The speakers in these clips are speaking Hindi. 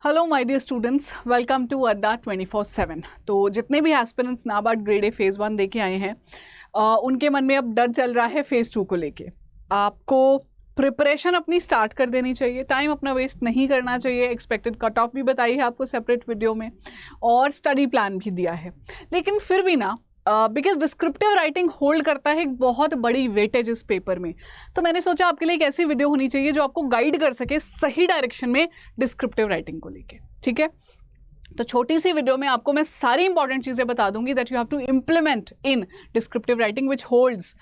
Hello my dear students, welcome to Adda 24/7। तो जितने भी aspirants NABARD grade A phase 1 दे के आए हैं उनके मन में अब डर चल रहा है फेज़ 2 को लेके। आपको प्रिपरेशन अपनी स्टार्ट कर देनी चाहिए, टाइम अपना वेस्ट नहीं करना चाहिए। एक्सपेक्टेड कट ऑफ भी बताई है आपको सेपरेट वीडियो में और स्टडी प्लान भी दिया है। लेकिन फिर भी ना बिकॉज डिस्क्रिप्टिव राइटिंग होल्ड करता है एक बहुत बड़ी वेटेज इस पेपर में, तो मैंने सोचा आपके लिए एक ऐसी वीडियो होनी चाहिए जो आपको गाइड कर सके सही डायरेक्शन में डिस्क्रिप्टिव राइटिंग को लेके। ठीक है, तो छोटी सी वीडियो में आपको मैं सारी इंपॉर्टेंट चीज़ें बता दूंगी that you have to implement in descriptive writing which holds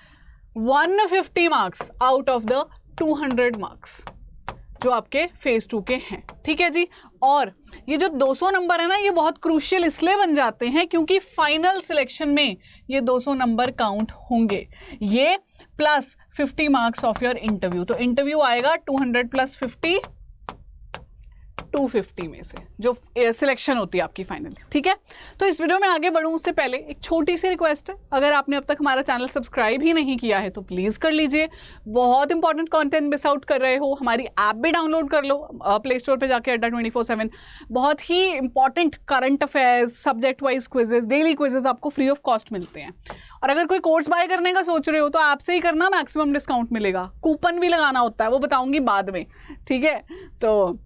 150 marks out of the 200 marks जो आपके फेज़ 2 के हैं। ठीक है जी, और ये जो 200 नंबर है ना, ये बहुत क्रूशियल इसलिए बन जाते हैं क्योंकि फाइनल सिलेक्शन में ये 200 नंबर काउंट होंगे, ये plus 50 marks of your interview. तो इंटरव्यू आएगा 200 + 50 250 में से जो सिलेक्शन होती है आपकी फाइनल। ठीक है, तो इस वीडियो में आगे बढ़ूं उससे पहले एक छोटी सी रिक्वेस्ट है, अगर आपने अब तक हमारा चैनल सब्सक्राइब ही नहीं किया है तो प्लीज़ कर लीजिए। बहुत इंपॉर्टेंट कंटेंट मिस आउट कर रहे हो, हमारी ऐप भी डाउनलोड कर लो प्ले स्टोर पे जाके अड्डा 24/7। बहुत ही important current affairs, subject wise quizzes, daily quizzes आपको फ्री ऑफ कॉस्ट मिलते हैं। और अगर कोई कोर्स बाय करने का सोच रहे हो तो ऐप से ही करना, मैक्सिमम डिस्काउंट मिलेगा। कूपन भी लगाना होता है, वो बताऊंगी बाद में। ठीक है, तो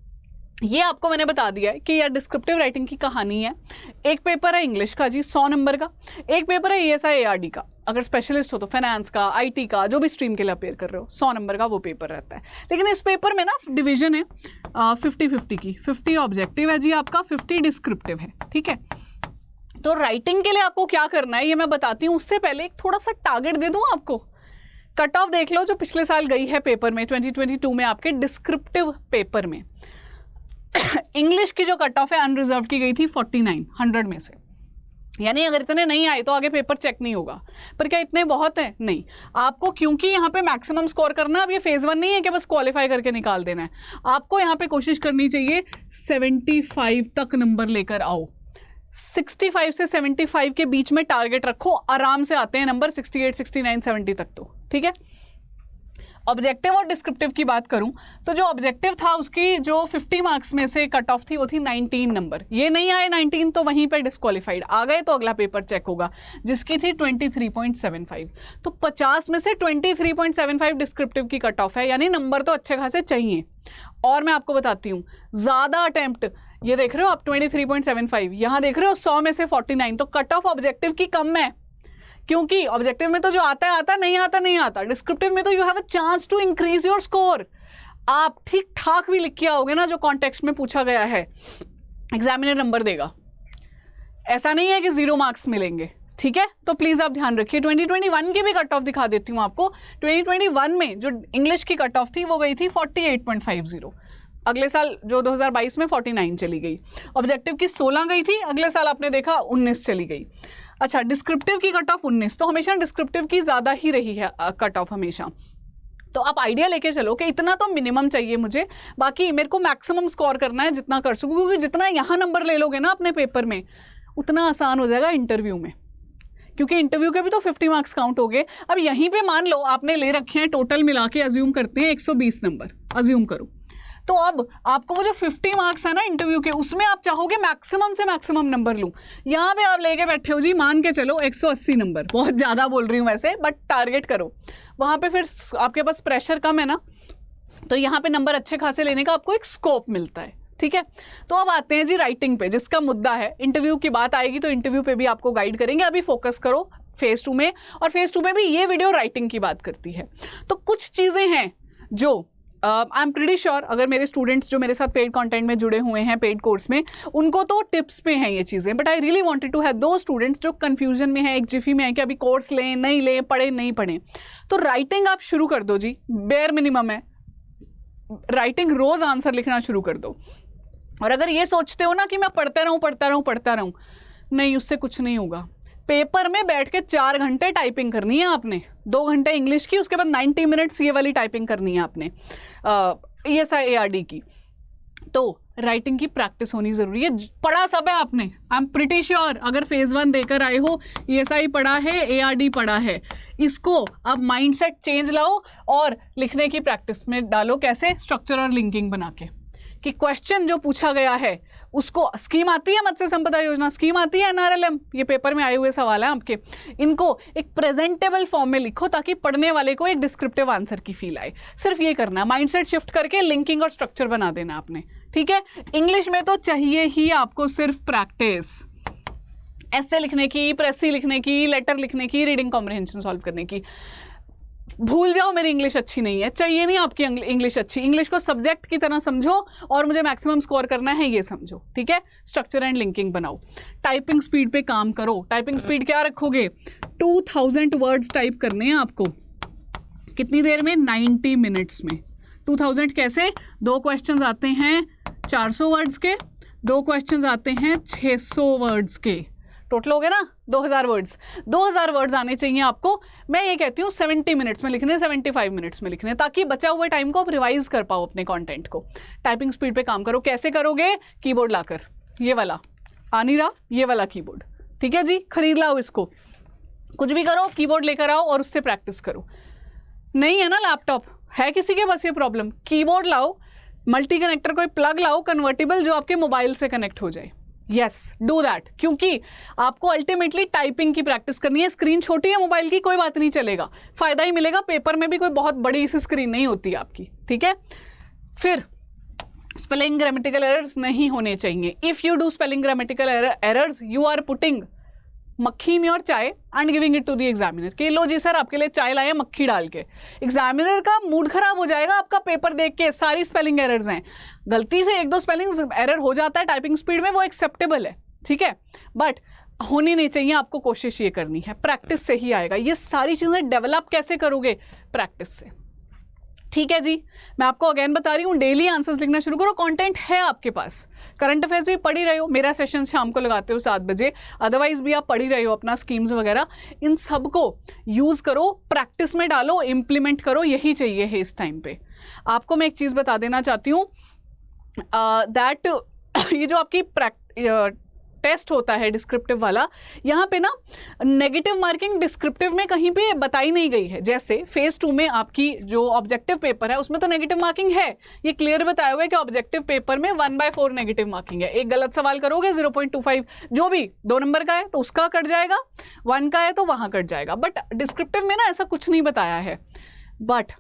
ये आपको मैंने बता दिया है कि यार डिस्क्रिप्टिव राइटिंग की कहानी है। एक पेपर है इंग्लिश का जी 100 नंबर का, एक पेपर है ESI ARD का, अगर स्पेशलिस्ट हो तो फाइनेंस का, IT का, जो भी स्ट्रीम के लिए अपेयर कर रहे हो 100 नंबर का वो पेपर रहता है। लेकिन इस पेपर में ना डिवीजन है 50-50 की, 50 ऑब्जेक्टिव है जी आपका, 50 डिस्क्रिप्टिव है। ठीक है, तो राइटिंग के लिए आपको क्या करना है ये मैं बताती हूँ। उससे पहले एक थोड़ा सा टारगेट दे दूँ आपको। कट ऑफ देख लो जो पिछले साल गई है पेपर में 2022 में आपके डिस्क्रिप्टिव पेपर में। इंग्लिश की जो कट ऑफ है अनरिजर्व की गई थी 49 100 में से, यानी अगर इतने नहीं आए तो आगे पेपर चेक नहीं होगा। पर क्या इतने बहुत है? नहीं, आपको क्योंकि यहाँ पे मैक्सिमम स्कोर करना है। अब ये फेज़ 1 नहीं है कि बस क्वालिफाई करके निकाल देना है, आपको यहाँ पे कोशिश करनी चाहिए 75 तक नंबर लेकर आओ। 65 से 75 के बीच में टारगेट रखो, आराम से आते हैं नंबर 68, 69, 70 तक तो। ठीक है, ऑब्जेक्टिव और डिस्क्रिप्टिव की बात करूं तो जो ऑब्जेक्टिव था उसकी जो 50 मार्क्स में से कट ऑफ थी वो थी 19 नंबर। ये नहीं आए 19 तो वहीं पे डिस्क्वालीफाइड, आ गए तो अगला पेपर चेक होगा, जिसकी थी 23.75। तो 50 में से 23.75 डिस्क्रिप्टिव की कट ऑफ है, यानी नंबर तो अच्छे खासे चाहिए। और मैं आपको बताती हूँ ज़्यादा अटेम्प्ट, ये देख रहे हो आप 23.75, यहाँ देख रहे हो 100 में से 49, तो कट ऑफ ऑब्जेक्टिव की कम है। क्योंकि ऑब्जेक्टिव में तो जो आता है आता, नहीं आता नहीं आता। डिस्क्रिप्टिव में तो you have a chance to increase your score. आप ठीक ठाक भी लिख के आओगे ना जो कॉन्टेक्स्ट में पूछा गया है, एग्जामिनर नंबर देगा। ऐसा नहीं है कि 0 मार्क्स मिलेंगे। ठीक है, तो प्लीज आप ध्यान रखिए। 2021 की भी कट ऑफ दिखा देती हूँ आपको। 2021 में जो इंग्लिश की कट ऑफ थी वो गई थी 48.50। अगले साल जो 2022 में 49 चली गई। ऑब्जेक्टिव की 16 गई थी, अगले साल आपने देखा 19 चली गई। अच्छा, डिस्क्रिप्टिव की कट ऑफ 19, तो हमेशा डिस्क्रिप्टिव की ज़्यादा ही रही है कट ऑफ हमेशा। तो आप आइडिया लेके चलो कि इतना तो मिनिमम चाहिए मुझे, बाकी मेरे को मैक्सिमम स्कोर करना है जितना कर सकूँ, क्योंकि जितना यहाँ नंबर ले लोगे ना अपने पेपर में उतना आसान हो जाएगा इंटरव्यू में, क्योंकि इंटरव्यू के भी तो 50 मार्क्स काउंट हो गए। अब यहीं पे मान लो आपने ले रखे हैं, टोटल मिला के अज्यूम करते हैं 120 नंबर अज्यूम करो, तो अब आपको वो जो 50 मार्क्स है ना इंटरव्यू के, उसमें आप चाहोगे मैक्सिमम से मैक्सिमम नंबर लूँ। यहाँ पे आप लेके बैठे हो जी, मान के चलो 180 नंबर, बहुत ज़्यादा बोल रही हूँ वैसे, बट टारगेट करो। वहाँ पे फिर आपके पास प्रेशर कम है ना, तो यहाँ पे नंबर अच्छे खासे लेने का आपको एक स्कोप मिलता है। ठीक है, तो अब आते हैं जी राइटिंग पे, जिसका मुद्दा है। इंटरव्यू की बात आएगी तो इंटरव्यू पे भी आपको गाइड करेंगे, अभी फोकस करो फेज़ 2 में। और फेज़ 2 में भी ये वीडियो राइटिंग की बात करती है। तो कुछ चीज़ें हैं जो आई एम प्रीटी श्योर अगर मेरे स्टूडेंट्स जो मेरे साथ पेड कंटेंट में जुड़े हुए हैं पेड कोर्स में, उनको तो टिप्स पे हैं ये चीज़ें, but I really wanted to have दो स्टूडेंट्स जो कंफ्यूजन में है, एक जिफी में है कि अभी कोर्स लें नहीं लें, पढ़ें नहीं पढ़ें। तो राइटिंग आप शुरू कर दो जी, बेयर मिनिमम है, राइटिंग रोज़ आंसर लिखना शुरू कर दो। और अगर ये सोचते हो ना कि मैं पढ़ता रहूँ, नहीं, उससे कुछ नहीं होगा। पेपर में बैठ के 4 घंटे टाइपिंग करनी है आपने, 2 घंटे इंग्लिश की, उसके बाद 90 मिनट्स ये वाली टाइपिंग करनी है आपने ESI ARD की। तो राइटिंग की प्रैक्टिस होनी ज़रूरी है। पढ़ा सब है आपने, आई एम प्रिटी श्योर अगर फेज़ 1 देकर आए हो, ESI पढ़ा है, ARD पढ़ा है, इसको अब माइंडसेट चेंज लाओ और लिखने की प्रैक्टिस में डालो। कैसे? स्ट्रक्चर और लिंकिंग बना के। कि क्वेश्चन जो पूछा गया है उसको, स्कीम आती है मत्स्य संपदा योजना, स्कीम आती है NRLM, ये पेपर में आए हुए सवाल है आपके, इनको एक प्रेजेंटेबल फॉर्म में लिखो ताकि पढ़ने वाले को एक डिस्क्रिप्टिव आंसर की फील आए। सिर्फ ये करना है, माइंडसेट शिफ्ट करके लिंकिंग और स्ट्रक्चर बना देना आपने, ठीक है। इंग्लिश में तो चाहिए ही आपको सिर्फ प्रैक्टिस, ऐसे लिखने की, प्रेसी लिखने की, लेटर लिखने की, रीडिंग कॉम्प्रिहेंशन सॉल्व करने की। भूल जाओ मेरी इंग्लिश अच्छी नहीं है, चाहिए नहीं आपकी इंग्लिश अच्छी, इंग्लिश को सब्जेक्ट की तरह समझो और मुझे मैक्सिमम स्कोर करना है ये समझो, ठीक है। स्ट्रक्चर एंड लिंकिंग बनाओ, टाइपिंग स्पीड पे काम करो। टाइपिंग स्पीड क्या रखोगे? 2000 वर्ड्स टाइप करने हैं आपको, कितनी देर में? 90 मिनट्स में। 2000 कैसे? 2 क्वेश्चंस आते हैं 400 वर्ड्स के, 2 क्वेश्चंस आते हैं 600 वर्ड्स के, टोटल हो गए ना 2000 वर्ड्स। 2000 वर्ड्स आने चाहिए आपको। मैं ये कहती हूँ 70 मिनट्स में लिखने, 75 मिनट्स में लिखने, ताकि बचा हुए टाइम को आप रिवाइज कर पाओ अपने कंटेंट को। टाइपिंग स्पीड पे काम करो। कैसे करोगे? कीबोर्ड लाकर, ये वाला आ नहीं रहा, ये वाला कीबोर्ड, ठीक है जी, खरीद लाओ इसको। कुछ भी करो, कीबोर्ड लेकर आओ और उससे प्रैक्टिस करो। नहीं है ना लैपटॉप, है किसी के बस ये प्रॉब्लम, कीबोर्ड लाओ, मल्टी कनेक्टर कोई प्लग लाओ कन्वर्टेबल जो आपके मोबाइल से कनेक्ट हो जाए। यस, डू दैट, क्योंकि आपको अल्टीमेटली टाइपिंग की प्रैक्टिस करनी है। स्क्रीन छोटी है मोबाइल की, कोई बात नहीं, चलेगा, फायदा ही मिलेगा। पेपर में भी कोई बहुत बड़ी सी स्क्रीन नहीं होती आपकी, ठीक है। फिर स्पेलिंग ग्रामेटिकल एरर्स नहीं होने चाहिए। If you do spelling grammatical errors, you are putting मक्खी in your chai and giving it to the examiner कि लो जी सर आपके लिए चाय लाए मक्खी डाल के। एग्जामिनर का मूड खराब हो जाएगा आपका पेपर देख के, सारी स्पेलिंग एरर्स हैं। गलती से 1-2 स्पेलिंग एरर हो जाता है टाइपिंग स्पीड में, वो एक्सेप्टेबल है, ठीक है, बट होनी नहीं चाहिए। आपको कोशिश ये करनी है, प्रैक्टिस से ही आएगा। ये सारी चीज़ें डेवलप कैसे करोगे? प्रैक्टिस से, ठीक है जी। मैं आपको अगेन बता रही हूँ, डेली आंसर्स लिखना शुरू करो। कंटेंट है आपके पास, करंट अफेयर्स भी पढ़ ही रहे हो, मेरा सेशन शाम को लगाते हो 7 बजे, अदरवाइज भी आप पढ़ ही रहे हो अपना स्कीम्स वगैरह, इन सब को यूज़ करो, प्रैक्टिस में डालो, इम्प्लीमेंट करो, यही चाहिए है इस टाइम पे। आपको मैं एक चीज़ बता देना चाहती हूँ दैट ये जो आपकी टेस्ट होता है डिस्क्रिप्टिव वाला, यहाँ पे ना नेगेटिव मार्किंग डिस्क्रिप्टिव में कहीं पे बताई नहीं गई है। जैसे फेज 2 में आपकी जो ऑब्जेक्टिव पेपर है उसमें तो नेगेटिव मार्किंग है, ये क्लियर बताया हुआ है कि ऑब्जेक्टिव पेपर में 1/4 नेगेटिव मार्किंग है। एक गलत सवाल करोगे 0.25, जो भी 2 नंबर का है तो उसका कट जाएगा, 1 का है तो वहाँ कट जाएगा। बट डिस्क्रिप्टिव में ना ऐसा कुछ नहीं बताया है, बट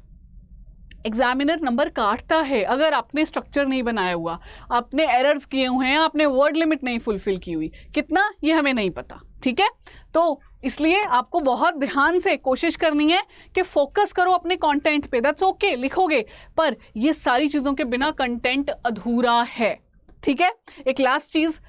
एग्जामिनर नंबर काटता है अगर आपने स्ट्रक्चर नहीं बनाया हुआ, आपने एरर्स किए हुए हैं, आपने वर्ड लिमिट नहीं फुलफिल की हुई। कितना, ये हमें नहीं पता, ठीक है। तो इसलिए आपको बहुत ध्यान से कोशिश करनी है कि फोकस करो अपने कंटेंट पे। दैट्स ओके, लिखोगे, पर ये सारी चीज़ों के बिना कंटेंट अधूरा है, ठीक है। एक लास्ट चीज़,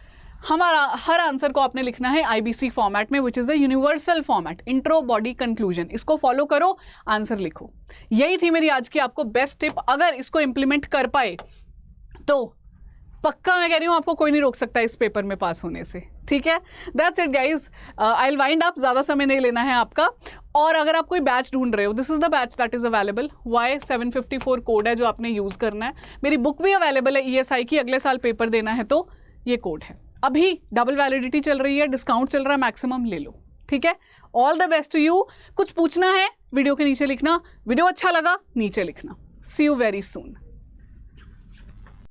हमारा हर आंसर को आपने लिखना है IBC फॉर्मेट में, which is a universal format, intro, body, conclusion. इसको फॉलो करो, आंसर लिखो। यही थी मेरी आज की आपको बेस्ट टिप। अगर इसको इंप्लीमेंट कर पाए तो पक्का मैं कह रही हूँ आपको कोई नहीं रोक सकता इस पेपर में पास होने से, ठीक है। That's it guys, I will wind up, ज़्यादा समय नहीं लेना है आपका। और अगर आप कोई बैच ढूंढ रहे हो, this is the batch that is available. Y754 code है जो आपने यूज़ करना है। मेरी बुक भी अवेलेबल है ESI की, अगले साल पेपर देना है तो ये कोड है। अभी डबल वैलिडिटी चल रही है, डिस्काउंट चल रहा है, मैक्सिमम ले लो, ठीक है। All the best to you. कुछ पूछना है वीडियो के नीचे लिखना, वीडियो अच्छा लगा नीचे लिखना। सी यू वेरी सून।